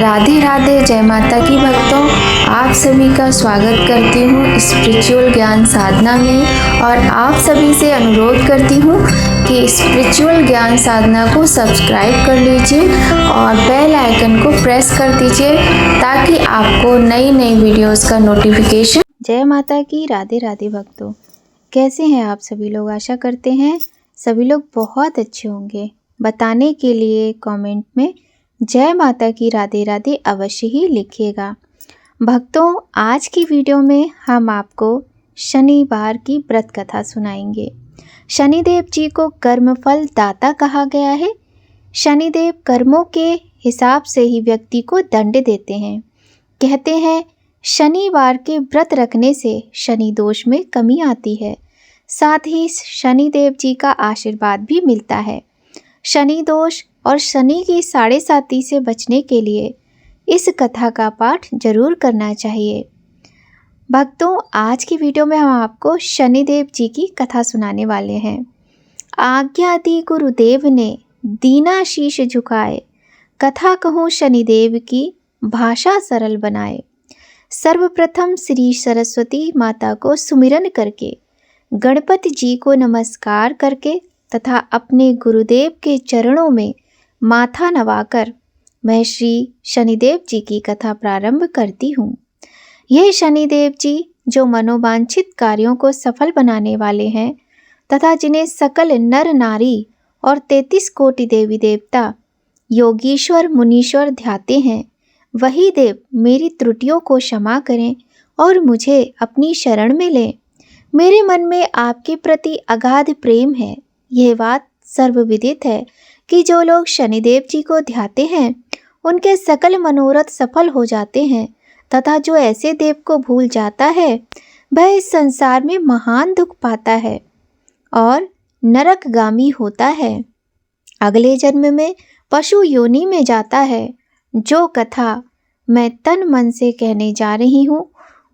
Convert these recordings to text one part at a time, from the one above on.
राधे राधे, जय माता की भक्तों। आप सभी का स्वागत करती हूँ स्पिरिचुअल ज्ञान साधना में और आप सभी से अनुरोध करती हूँ कि स्पिरिचुअल ज्ञान साधना को सब्सक्राइब कर लीजिए और बेल आइकन को प्रेस कर दीजिए ताकि आपको नई नई वीडियोस का नोटिफिकेशन। जय माता की, राधे राधे भक्तों। कैसे हैं आप सभी लोग? आशा करते हैं सभी लोग बहुत अच्छे होंगे। बताने के लिए कमेंट में जय माता की, राधे राधे अवश्य ही लिखिएगा। भक्तों, आज की वीडियो में हम आपको शनिवार की व्रत कथा सुनाएंगे। शनिदेव जी को कर्मफल दाता कहा गया है। शनिदेव कर्मों के हिसाब से ही व्यक्ति को दंड देते हैं। कहते हैं शनिवार के व्रत रखने से शनि दोष में कमी आती है, साथ ही शनिदेव जी का आशीर्वाद भी मिलता है। शनि दोष और शनि की 7.5 से बचने के लिए इस कथा का पाठ जरूर करना चाहिए। भक्तों, आज की वीडियो में हम आपको शनिदेव जी की कथा सुनाने वाले हैं। आज्ञा दी गुरुदेव ने, दीना शीश झुकाए, कथा कहूँ शनिदेव की, भाषा सरल बनाए। सर्वप्रथम श्री सरस्वती माता को सुमिरन करके, गणपति जी को नमस्कार करके तथा अपने गुरुदेव के चरणों में माथा नवाकर मैं श्री शनिदेव जी की कथा प्रारंभ करती हूँ। ये शनिदेव जी जो मनोवांछित कार्यों को सफल बनाने वाले हैं तथा जिन्हें सकल नर नारी और 33 कोटि देवी देवता, योगीश्वर मुनीश्वर ध्याते हैं, वही देव मेरी त्रुटियों को क्षमा करें और मुझे अपनी शरण में लें। मेरे मन में आपके प्रति अगाध प्रेम है। यह बात सर्वविदित है कि जो लोग शनिदेव जी को ध्याते हैं उनके सकल मनोरथ सफल हो जाते हैं तथा जो ऐसे देव को भूल जाता है वह इस संसार में महान दुख पाता है और नरकगामी होता है, अगले जन्म में पशु योनि में जाता है। जो कथा मैं तन मन से कहने जा रही हूँ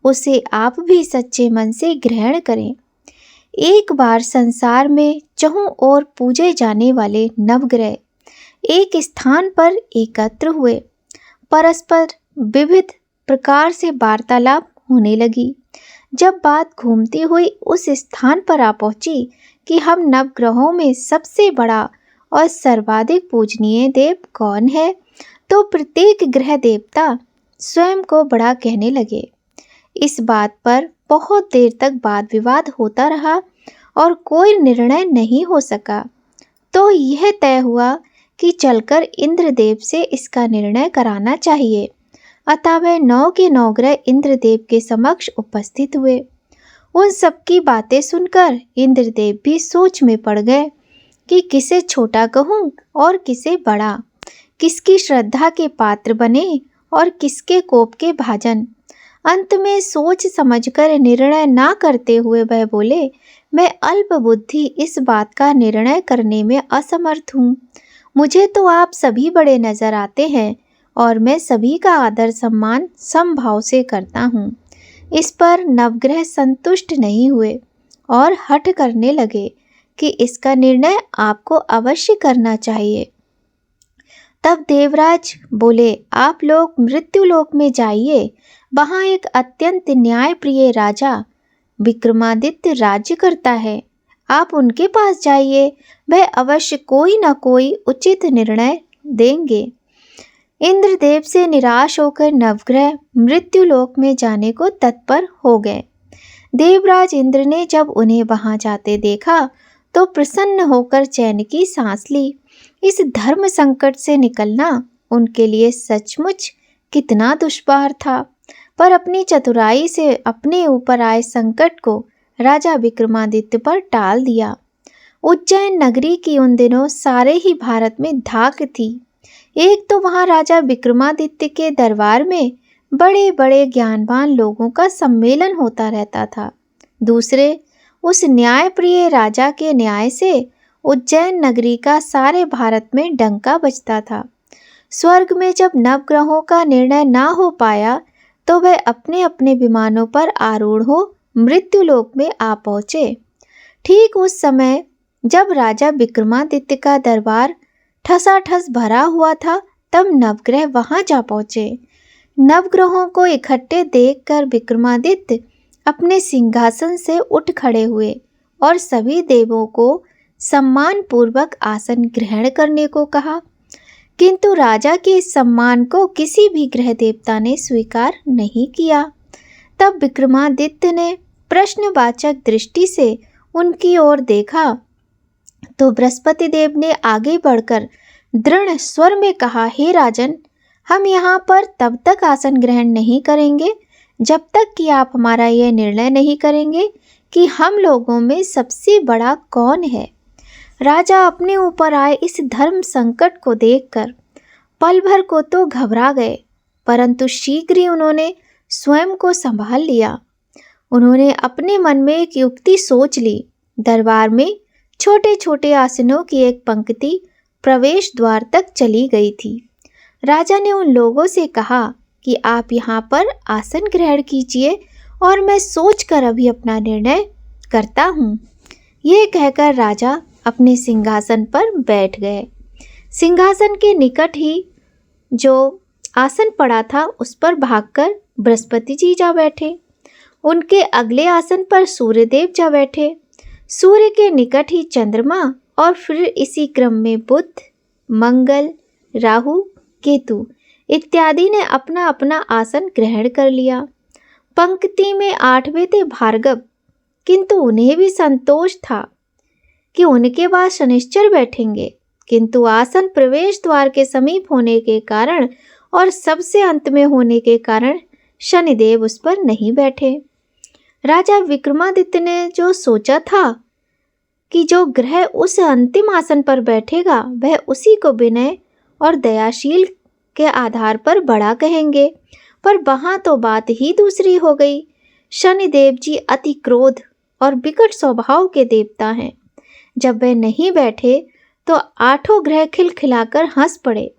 उसे आप भी सच्चे मन से ग्रहण करें। एक बार संसार में चहुं ओर पूजे जाने वाले नवग्रह एक स्थान पर एकत्र हुए। परस्पर विविध प्रकार से वार्तालाप होने लगी। जब बात घूमती हुई उस स्थान पर आ पहुंची कि हम नवग्रहों में सबसे बड़ा और सर्वाधिक पूजनीय देव कौन है, तो प्रत्येक ग्रह देवता स्वयं को बड़ा कहने लगे। इस बात पर बहुत देर तक वाद विवाद होता रहा और कोई निर्णय नहीं हो सका। तो यह तय हुआ कि चलकर इंद्रदेव से इसका निर्णय कराना चाहिए। अतः वह 9 के 9 ग्रह इंद्रदेव के समक्ष उपस्थित हुए। उन सबकी बातें सुनकर इंद्रदेव भी सोच में पड़ गए कि किसे छोटा कहूँ और किसे बड़ा, किसकी श्रद्धा के पात्र बने और किसके कोप के भाजन। अंत में सोच समझकर निर्णय ना करते हुए वह बोले, मैं अल्प बुद्धि इस बात का निर्णय करने में असमर्थ हूँ। मुझे तो आप सभी बड़े नजर आते हैं और मैं सभी का आदर सम्मान समभाव से करता हूँ। इस पर नवग्रह संतुष्ट नहीं हुए और हठ करने लगे कि इसका निर्णय आपको अवश्य करना चाहिए। तब देवराज बोले, आप लोग मृत्युलोक में जाइए, वहाँ एक अत्यंत न्यायप्रिय राजा विक्रमादित्य राज्य करता है। आप उनके पास जाइए, वह अवश्य कोई न कोई उचित निर्णय देंगे। इंद्रदेव से निराश होकर नवग्रह मृत्युलोक में जाने को तत्पर हो गए। देवराज इंद्र ने जब उन्हें वहां जाते देखा तो प्रसन्न होकर चैन की सांस ली। इस धर्म संकट से निकलना उनके लिए सचमुच कितना दुष्पार था, पर अपनी चतुराई से अपने ऊपर आए संकट को राजा विक्रमादित्य पर टाल दिया। उज्जैन नगरी की उन दिनों सारे ही भारत में धाक थी। एक तो वहां राजा विक्रमादित्य के दरबार में बड़े बड़े ज्ञानवान लोगों का सम्मेलन होता रहता था, दूसरे उस न्यायप्रिय राजा के न्याय से उज्जैन नगरी का सारे भारत में डंका बजता था। स्वर्ग में जब नवग्रहों का निर्णय ना हो पाया तो वह अपने अपने विमानों पर आरूढ़ हो मृत्युलोक में आ पहुँचे। ठीक उस समय जब राजा विक्रमादित्य का दरबार ठसाठस भरा हुआ था तब नवग्रह वहां जा पहुंचे। नवग्रहों को इकट्ठे देखकर विक्रमादित्य अपने सिंहासन से उठ खड़े हुए और सभी देवों को सम्मान पूर्वक आसन ग्रहण करने को कहा, किंतु राजा के इस सम्मान को किसी भी ग्रह देवता ने स्वीकार नहीं किया। तब विक्रमादित्य ने प्रश्नवाचक दृष्टि से उनकी ओर देखा तो बृहस्पति देव ने आगे बढ़कर दृढ़ स्वर में कहा, हे राजन, हम यहाँ पर तब तक आसन ग्रहण नहीं करेंगे जब तक कि आप हमारा यह निर्णय नहीं करेंगे कि हम लोगों में सबसे बड़ा कौन है। राजा अपने ऊपर आए इस धर्म संकट को देखकर पल भर को तो घबरा गए, परंतु शीघ्र ही उन्होंने स्वयं को संभाल लिया। उन्होंने अपने मन में एक युक्ति सोच ली। दरबार में छोटे छोटे आसनों की एक पंक्ति प्रवेश द्वार तक चली गई थी। राजा ने उन लोगों से कहा कि आप यहाँ पर आसन ग्रहण कीजिए और मैं सोचकर अभी अपना निर्णय करता हूँ। यह कहकर राजा अपने सिंहासन पर बैठ गए। सिंहासन के निकट ही जो आसन पड़ा था उस पर भागकर बृहस्पति जी जा बैठे। उनके अगले आसन पर सूर्यदेव जा बैठे। सूर्य के निकट ही चंद्रमा और फिर इसी क्रम में बुध, मंगल, राहु, केतु इत्यादि ने अपना अपना आसन ग्रहण कर लिया। पंक्ति में 8वें थे भार्गव, किंतु उन्हें भी संतोष था कि उनके बाद शनिश्चर बैठेंगे, किंतु आसन प्रवेश द्वार के समीप होने के कारण और सबसे अंत में होने के कारण शनिदेव उस पर नहीं बैठे। राजा विक्रमादित्य ने जो सोचा था कि जो ग्रह उस अंतिम आसन पर बैठेगा वह उसी को विनय और दयाशील के आधार पर बड़ा कहेंगे, पर वहाँ तो बात ही दूसरी हो गई। शनिदेव जी अति क्रोध और विकट स्वभाव के देवता हैं। जब वह नहीं बैठे तो 8 ग्रह खिलखिलाकर हंस पड़े।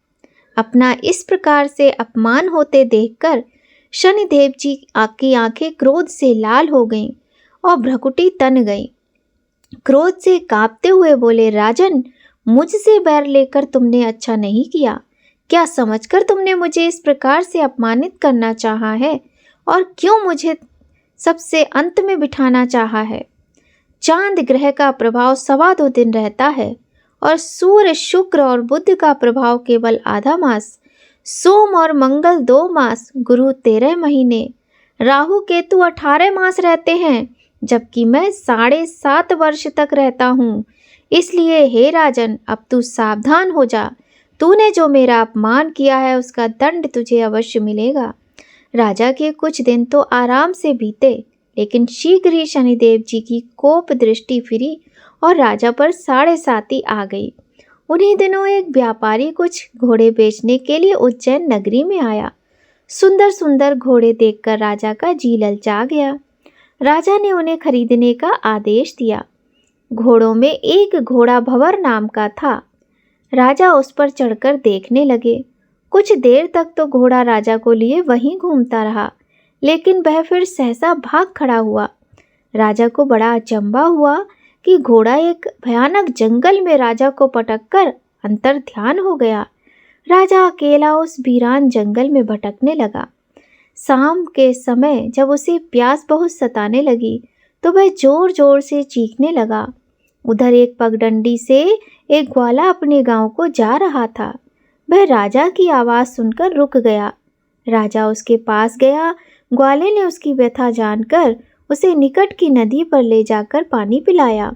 अपना इस प्रकार से अपमान होते देखकर शनिदेव जी की आंखें क्रोध से लाल हो गईं और भ्रकुटी तन गई। क्रोध से कांपते हुए बोले, राजन, मुझसे बैर लेकर तुमने अच्छा नहीं किया। क्या समझकर तुमने मुझे इस प्रकार से अपमानित करना चाहा है और क्यों मुझे सबसे अंत में बिठाना चाहा है। चांद ग्रह का प्रभाव 2.25 दिन रहता है और सूर्य, शुक्र और बुध का प्रभाव केवल आधा मास, सोम और मंगल 2 मास, गुरु 13 महीने, राहु केतु 18 मास रहते हैं, जबकि मैं 7.5 वर्ष तक रहता हूँ। इसलिए हे राजन, अब तू सावधान हो जा। तूने जो मेरा अपमान किया है उसका दंड तुझे अवश्य मिलेगा। राजा के कुछ दिन तो आराम से बीते, लेकिन शीघ्र ही शनिदेव जी की कोप दृष्टि फिरी और राजा पर 7.5 आ गई। उन्हीं दिनों एक व्यापारी कुछ घोड़े बेचने के लिए उज्जैन नगरी में आया। सुंदर सुंदर घोड़े देखकर राजा का जी ललचा गया। राजा ने उन्हें खरीदने का आदेश दिया। घोड़ों में एक घोड़ा भंवर नाम का था। राजा उस पर चढ़कर देखने लगे। कुछ देर तक तो घोड़ा राजा को लिए वहीं घूमता रहा, लेकिन वह फिर सहसा भाग खड़ा हुआ। राजा को बड़ा अचंभा हुआ कि घोड़ा एक भयानक जंगल में राजा को पटककर अंतर ध्यान हो गया। राजा अकेला उस वीरान जंगल में भटकने लगा। शाम के समय जब उसे प्यास बहुत सताने लगी तो वह जोर जोर से चीखने लगा। उधर एक पगडंडी से एक ग्वाला अपने गांव को जा रहा था। वह राजा की आवाज़ सुनकर रुक गया। राजा उसके पास गया। ग्वाले ने उसकी व्यथा जानकर उसे निकट की नदी पर ले जाकर पानी पिलाया।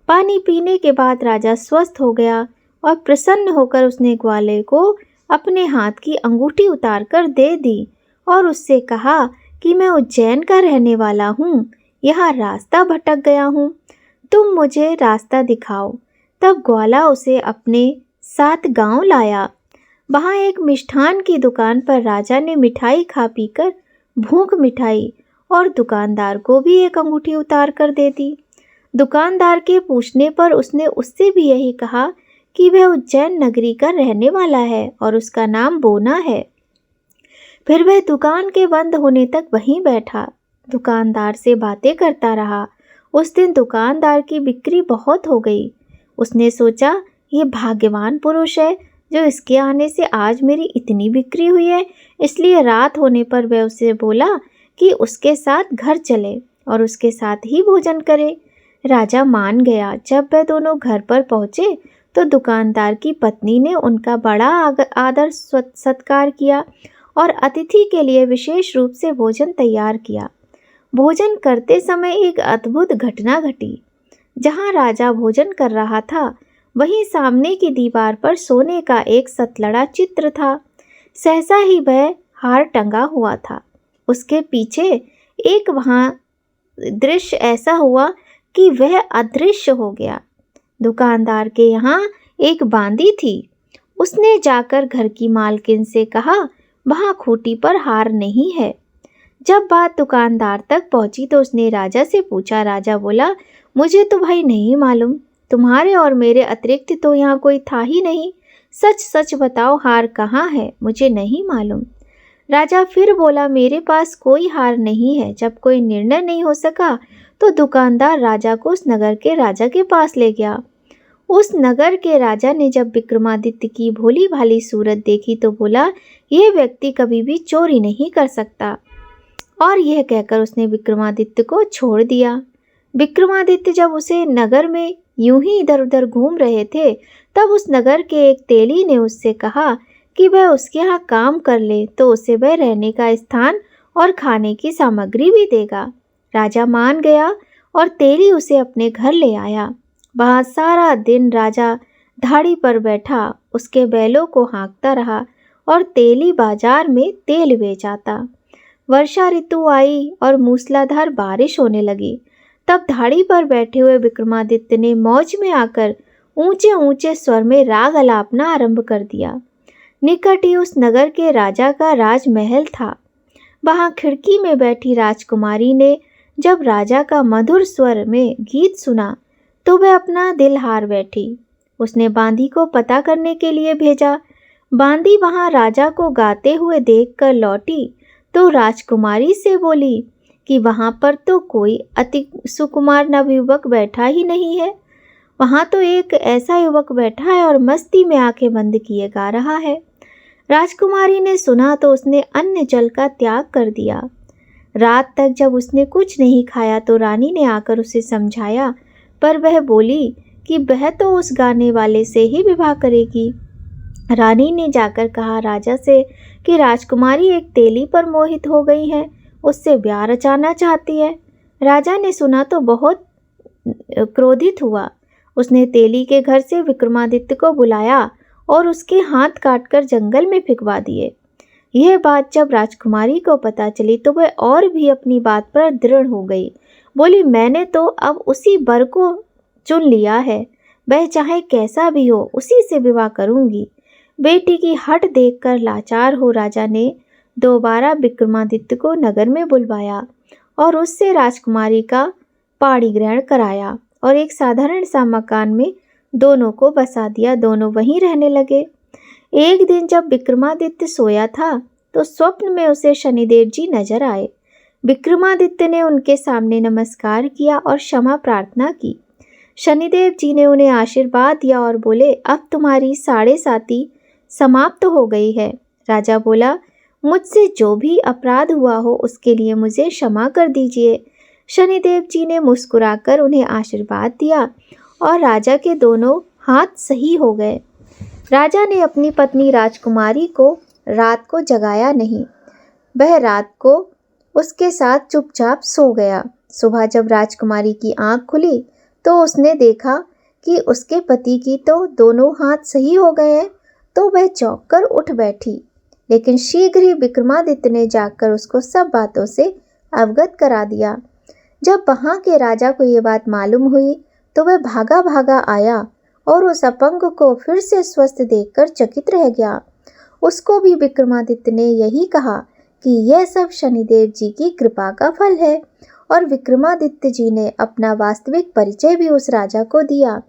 पानी पीने के बाद राजा स्वस्थ हो गया और प्रसन्न होकर उसने ग्वाले को अपने हाथ की अंगूठी उतारकर दे दी और उससे कहा कि मैं उज्जैन का रहने वाला हूँ, यहाँ रास्ता भटक गया हूँ, तुम मुझे रास्ता दिखाओ। तब ग्वाला उसे अपने साथ गांव लाया। वहाँ एक मिष्ठान की दुकान पर राजा ने मिठाई खा पीकर भूख मिठाई और दुकानदार को भी एक अंगूठी उतार कर दे दी। दुकानदार के पूछने पर उसने उससे भी यही कहा कि वह उज्जैन नगरी का रहने वाला है और उसका नाम बोना है। फिर वह दुकान के बंद होने तक वहीं बैठा, दुकानदार से बातें करता रहा। उस दिन दुकानदार की बिक्री बहुत हो गई। उसने सोचा, ये भाग्यवान पुरुष है जो इसके आने से आज मेरी इतनी बिक्री हुई है। इसलिए रात होने पर वह उसे बोला कि उसके साथ घर चले और उसके साथ ही भोजन करे। राजा मान गया। जब वह दोनों घर पर पहुँचे तो दुकानदार की पत्नी ने उनका बड़ा आदर सत्कार किया और अतिथि के लिए विशेष रूप से भोजन तैयार किया। भोजन करते समय एक अद्भुत घटना घटी। जहाँ राजा भोजन कर रहा था, वहीं सामने की दीवार पर सोने का एक सतलड़ा चित्र था। सहसा ही वह हार टंगा हुआ था। उसके पीछे एक वहाँ दृश्य ऐसा हुआ कि वह अदृश्य हो गया। दुकानदार के यहाँ एक बांदी थी। उसने जाकर घर की मालकिन से कहा, वहाँ खूंटी पर हार नहीं है। जब बात दुकानदार तक पहुंची तो उसने राजा से पूछा। राजा बोला, मुझे तो भाई नहीं मालूम। तुम्हारे और मेरे अतिरिक्त तो यहाँ कोई था ही नहीं। सच सच बताओ, हार कहाँ है? मुझे नहीं मालूम। राजा फिर बोला, मेरे पास कोई हार नहीं है। जब कोई निर्णय नहीं हो सका तो दुकानदार राजा को उस नगर के राजा के पास ले गया। उस नगर के राजा ने जब विक्रमादित्य की भोली भाली सूरत देखी तो बोला, यह व्यक्ति कभी भी चोरी नहीं कर सकता। और यह कहकर उसने विक्रमादित्य को छोड़ दिया। विक्रमादित्य जब उसे नगर में यूं ही इधर उधर घूम रहे थे, तब उस नगर के एक तेली ने उससे कहा कि वह उसके यहाँ काम कर ले तो उसे वह रहने का स्थान और खाने की सामग्री भी देगा। राजा मान गया और तेली उसे अपने घर ले आया। वहाँ सारा दिन राजा धाड़ी पर बैठा उसके बैलों को हाँकता रहा और तेली बाजार में तेल बेच आता। वर्षा ऋतु आई और मूसलाधार बारिश होने लगी। तब धाड़ी पर बैठे हुए विक्रमादित्य ने मौज में आकर ऊंचे ऊंचे स्वर में राग अलापना आरंभ कर दिया। निकट ही उस नगर के राजा का राजमहल था। वहां खिड़की में बैठी राजकुमारी ने जब राजा का मधुर स्वर में गीत सुना तो वह अपना दिल हार बैठी। उसने बांदी को पता करने के लिए भेजा। बांदी वहां राजा को गाते हुए देखकर लौटी तो राजकुमारी से बोली कि वहां पर तो कोई अति सुकुमार नवयुवक बैठा ही नहीं है। वहां तो एक ऐसा युवक बैठा है और मस्ती में आंखें बंद किए गा रहा है। राजकुमारी ने सुना तो उसने अन्न जल का त्याग कर दिया। रात तक जब उसने कुछ नहीं खाया तो रानी ने आकर उसे समझाया, पर वह बोली कि वह तो उस गाने वाले से ही विवाह करेगी। रानी ने जाकर कहा राजा से कि राजकुमारी एक तेली पर मोहित हो गई है, उससे ब्याह रचाना चाहती है। राजा ने सुना तो बहुत क्रोधित हुआ। उसने तेली के घर से विक्रमादित्य को बुलाया और उसके हाथ काटकर जंगल में फेंकवा दिए। यह बात जब राजकुमारी को पता चली तो वह और भी अपनी बात पर दृढ़ हो गई। बोली, मैंने तो अब उसी वर को चुन लिया है, वह चाहे कैसा भी हो उसी से विवाह करूंगी। बेटी की हठ देखकर लाचार हो राजा ने दोबारा विक्रमादित्य को नगर में बुलवाया और उससे राजकुमारी का पाणी ग्रहण कराया और एक साधारण सा मकान में दोनों को बसा दिया। दोनों वहीं रहने लगे। एक दिन जब विक्रमादित्य सोया था तो स्वप्न में उसे शनिदेव जी नजर आए। विक्रमादित्य ने उनके सामने नमस्कार किया और क्षमा प्रार्थना की। शनिदेव जी ने उन्हें आशीर्वाद दिया और बोले, अब तुम्हारी साढ़े साती समाप्त हो गई है। राजा बोला, मुझसे जो भी अपराध हुआ हो उसके लिए मुझे क्षमा कर दीजिए। शनिदेव जी ने मुस्कुराकर उन्हें आशीर्वाद दिया और राजा के दोनों हाथ सही हो गए। राजा ने अपनी पत्नी राजकुमारी को रात को जगाया नहीं। वह रात को उसके साथ चुपचाप सो गया। सुबह जब राजकुमारी की आंख खुली तो उसने देखा कि उसके पति की तो दोनों हाथ सही हो गए हैं, तो वह चौंक कर उठ बैठी। लेकिन शीघ्र ही विक्रमादित्य ने जाकर उसको सब बातों से अवगत करा दिया। जब वहां के राजा को ये बात मालूम हुई तो वह भागा भागा आया और उस अपंग को फिर से स्वस्थ देखकर चकित रह गया। उसको भी विक्रमादित्य ने यही कहा कि यह सब शनिदेव जी की कृपा का फल है, और विक्रमादित्य जी ने अपना वास्तविक परिचय भी उस राजा को दिया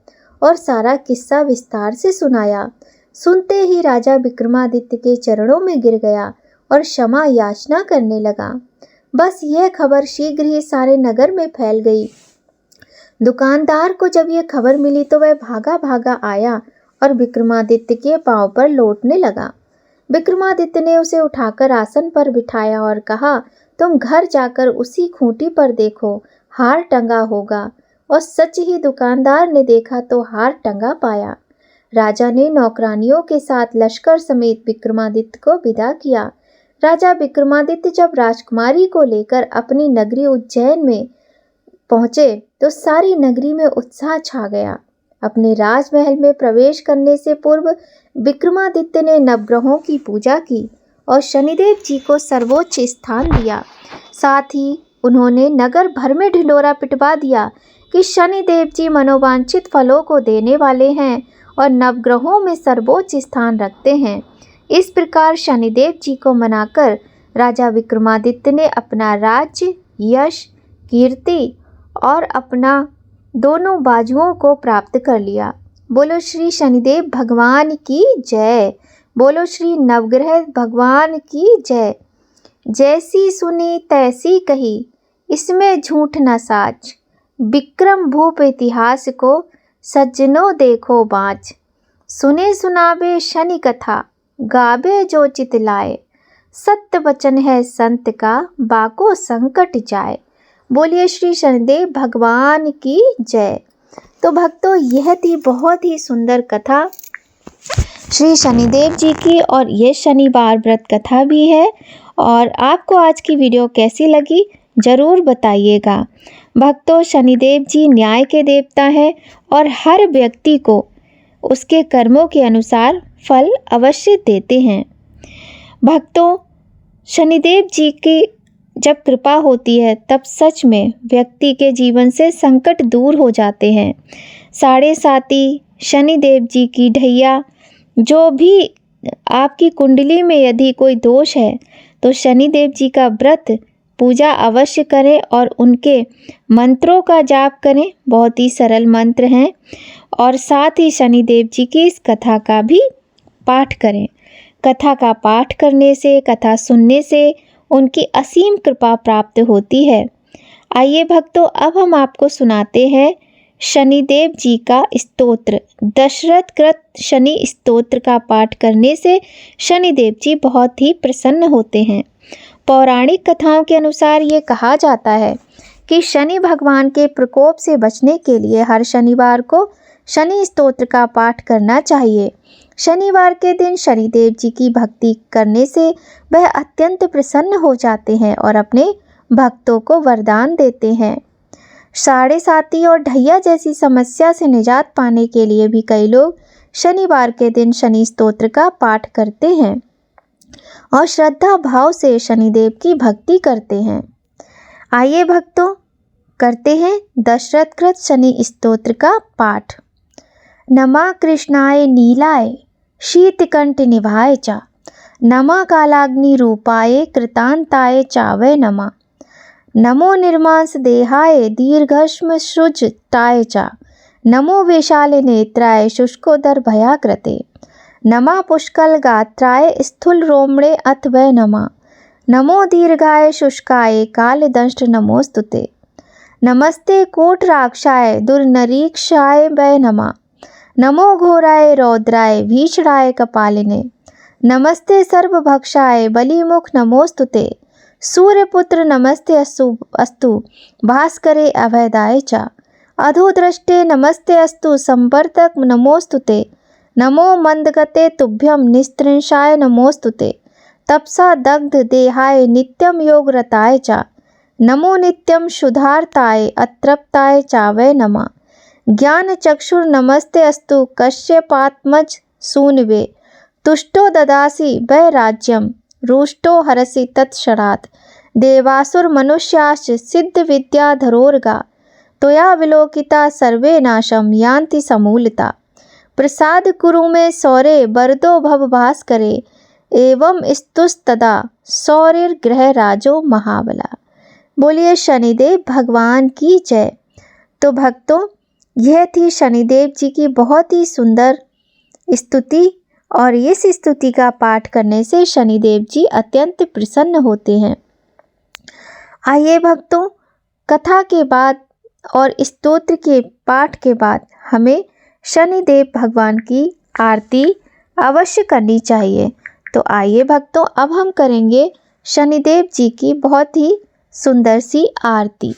और सारा किस्सा विस्तार से सुनाया। सुनते ही राजा विक्रमादित्य के चरणों में गिर गया और क्षमा याचना करने लगा। बस यह खबर शीघ्र ही सारे नगर में फैल गई। दुकानदार को जब यह खबर मिली तो वह भागा भागा आया और विक्रमादित्य के पांव पर लौटने लगा। विक्रमादित्य ने उसे उठाकर आसन पर बिठाया और कहा, तुम घर जाकर उसी खूंटी पर देखो, हार टंगा होगा। और सच ही दुकानदार ने देखा तो हार टंगा पाया। राजा ने नौकरानियों के साथ लश्कर समेत विक्रमादित्य को विदा किया। राजा विक्रमादित्य जब राजकुमारी को लेकर अपनी नगरी उज्जैन में पहुंचे तो सारी नगरी में उत्साह छा गया। अपने राजमहल में प्रवेश करने से पूर्व विक्रमादित्य ने नवग्रहों की पूजा की और शनिदेव जी को सर्वोच्च स्थान दिया। साथ ही उन्होंने नगर भर में ढिंढोरा पिटवा दिया कि शनिदेव जी मनोवांछित फलों को देने वाले हैं और नवग्रहों में सर्वोच्च स्थान रखते हैं। इस प्रकार शनिदेव जी को मनाकर राजा विक्रमादित्य ने अपना राज्य, यश, कीर्ति और अपना दोनों बाजुओं को प्राप्त कर लिया। बोलो श्री शनिदेव भगवान की जय। बोलो श्री नवग्रह भगवान की जय। जैसी सुनी तैसी कही, इसमें झूठ न साच। विक्रम भूप इतिहास को सज्जनों देखो बाँच। सुने सुनावे शनि कथा, गावे जो चित लाए। सत्य वचन है संत का, बाको संकट जाए। बोलिए श्री शनिदेव भगवान की जय। तो भक्तों, यह थी बहुत ही सुंदर कथा श्री शनिदेव जी की, और ये शनिवार व्रत कथा भी है। और आपको आज की वीडियो कैसी लगी ज़रूर बताइएगा। भक्तों, शनिदेव जी न्याय के देवता हैं और हर व्यक्ति को उसके कर्मों के अनुसार फल अवश्य देते हैं। भक्तों, शनिदेव जी की जब कृपा होती है तब सच में व्यक्ति के जीवन से संकट दूर हो जाते हैं। साढ़े साती शनिदेव जी की ढैया, जो भी आपकी कुंडली में यदि कोई दोष है तो शनिदेव जी का व्रत पूजा अवश्य करें और उनके मंत्रों का जाप करें। बहुत ही सरल मंत्र हैं। और साथ ही शनिदेव जी की इस कथा का भी पाठ करें। कथा का पाठ करने से, कथा सुनने से उनकी असीम कृपा प्राप्त होती है। आइए भक्तों, अब हम आपको सुनाते हैं शनिदेव जी का स्तोत्र। दशरथ कृत शनि स्तोत्र का पाठ करने से शनिदेव जी बहुत ही प्रसन्न होते हैं। पौराणिक कथाओं के अनुसार ये कहा जाता है कि शनि भगवान के प्रकोप से बचने के लिए हर शनिवार को शनि स्तोत्र का पाठ करना चाहिए। शनिवार के दिन शनिदेव जी की भक्ति करने से वह अत्यंत प्रसन्न हो जाते हैं और अपने भक्तों को वरदान देते हैं। साढ़े साती और ढैया जैसी समस्या से निजात पाने के लिए भी कई लोग शनिवार के दिन शनि स्तोत्र का पाठ करते हैं और श्रद्धा भाव से शनिदेव की भक्ति करते हैं। आइए भक्तों, करते हैं दशरथ कृत शनि स्तोत्र का पाठ। नमः कृष्णाय नीलाय शीतकंठ निभाय च, नमः कालाग्नि रूपाय कृतांताय चावय नमः। नमो निर्मांस देहाय दीर्घश्म सृजताय च, नमो विशाल नेत्राय शुष्कोदर भयाकृते। नमः पुष्कल गात्राय स्थूल रोमणे अथ वै नमः। नमो दीर्घाय शुष्काय कालदंष्ट नमोस्तुते। नमस्ते कोटराक्षाय दुर्नरीक्षाय वै नमः। नमो घोराय रौद्राय भीषणाय कपालिने। नमस्ते सर्वभक्षाय बलिमुख नमोस्तुते। सूर्यपुत्र नमस्ते अस्तु भास्करे अभयदाय च। अधोदृष्टे नमस्ते अस्तु संवर्तक नमोस्तुते। नमो मंदगते तुभ्यं निस्त्रिंशाय नमोस्तुते। तपसा दग्ध देहाय नित्यं योगरताय च। नमो नित्यं शुद्धार्ताय अतृप्ताय चावय नमः। ज्ञान चक्षुर नमस्ते अस्तु कश्यपात्मज सूनवे। तुष्टो ददासि वै राज्यं रुष्टो हरसि तत्क्षणात्। देवासुर मनुष्याश्च सिद्ध विद्याधरोर्गा। त्वया विलोकिता सर्वे नाशं यान्ति समूलता। प्रसाद कुरु में सौरे वरदो भव भास्करे। एवं स्तुस्तदा सौरिर्ग्रह राजो महाबला। बोलिए शनिदेव भगवान की जय। तो भक्तों, यह थी शनिदेव जी की बहुत ही सुंदर स्तुति, और इस स्तुति का पाठ करने से शनिदेव जी अत्यंत प्रसन्न होते हैं। आइए भक्तों, कथा के बाद और स्तोत्र के पाठ के बाद हमें शनिदेव भगवान की आरती अवश्य करनी चाहिए। तो आइए भक्तों, अब हम करेंगे शनिदेव जी की बहुत ही सुंदर सी आरती।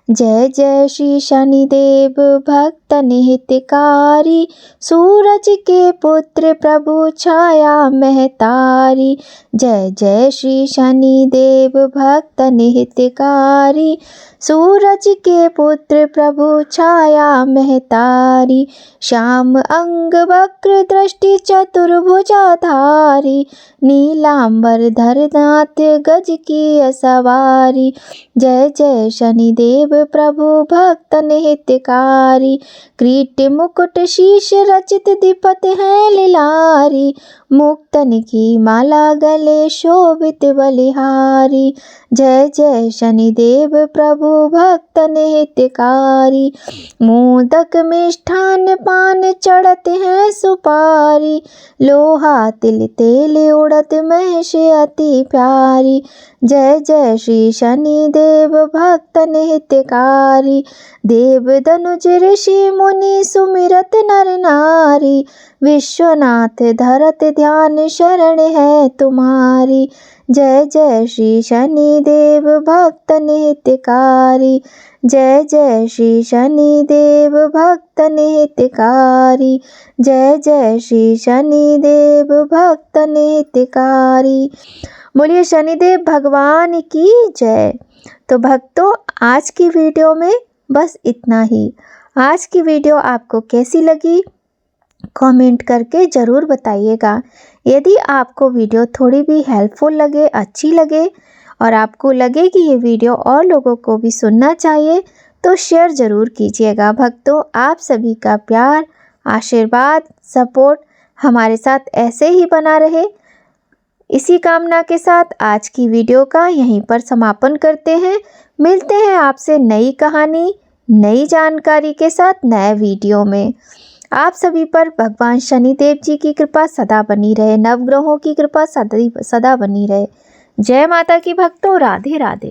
जय जय श्री शनिदेव भक्तन हितकारी, सूरज के पुत्र प्रभु छाया महतारी। जय जय श्री शनिदेव भक्तन हितकारी, सूरज के पुत्र प्रभु छाया महतारी। श्याम अंग वक्र दृष्टि चतुर्भुजाधारी, नीलांबर धर दांत गज की सवारी। जय जय शनिदेव प्रभु भक्तन हितकारी, किरीट मुकुट शीश रचित दीपत है लिलारी। मुक्तन की माला गले शोभित बलिहारी। जय जय शनिदेव प्रभु भक्तन हितकारी, मोदक मिष्ठान पान चढ़त है सुपारी। लोहा तिल तेल उड़त महिष अति प्यारी। जय जय श्री शनिदेव भक्तन हितकारी, देव दनुज ऋषि मुनि सुमिरत नर नारी। विश्वनाथ धरत ध्यान शरण है तुम्हारी। जय जय श्री शनिदेव भक्तन हितकारी, जय जय श्री शनिदेव भक्तन हितकारी, जय जय श्री शनिदेव भक्तन हितकारी। बोलिए शनिदेव भगवान की जय। तो भक्तों, आज की वीडियो में बस इतना ही। आज की वीडियो आपको कैसी लगी कमेंट करके ज़रूर बताइएगा। यदि आपको वीडियो थोड़ी भी हेल्पफुल लगे, अच्छी लगे और आपको लगे कि ये वीडियो और लोगों को भी सुनना चाहिए तो शेयर ज़रूर कीजिएगा। भक्तों, आप सभी का प्यार, आशीर्वाद, सपोर्ट हमारे साथ ऐसे ही बना रहे, इसी कामना के साथ आज की वीडियो का यहीं पर समापन करते हैं। मिलते हैं आपसे नई कहानी, नई जानकारी के साथ नए वीडियो में। आप सभी पर भगवान शनिदेव जी की कृपा सदा बनी रहे, नवग्रहों की कृपा सदा बनी रहे। जय माता की भक्तों, राधे राधे।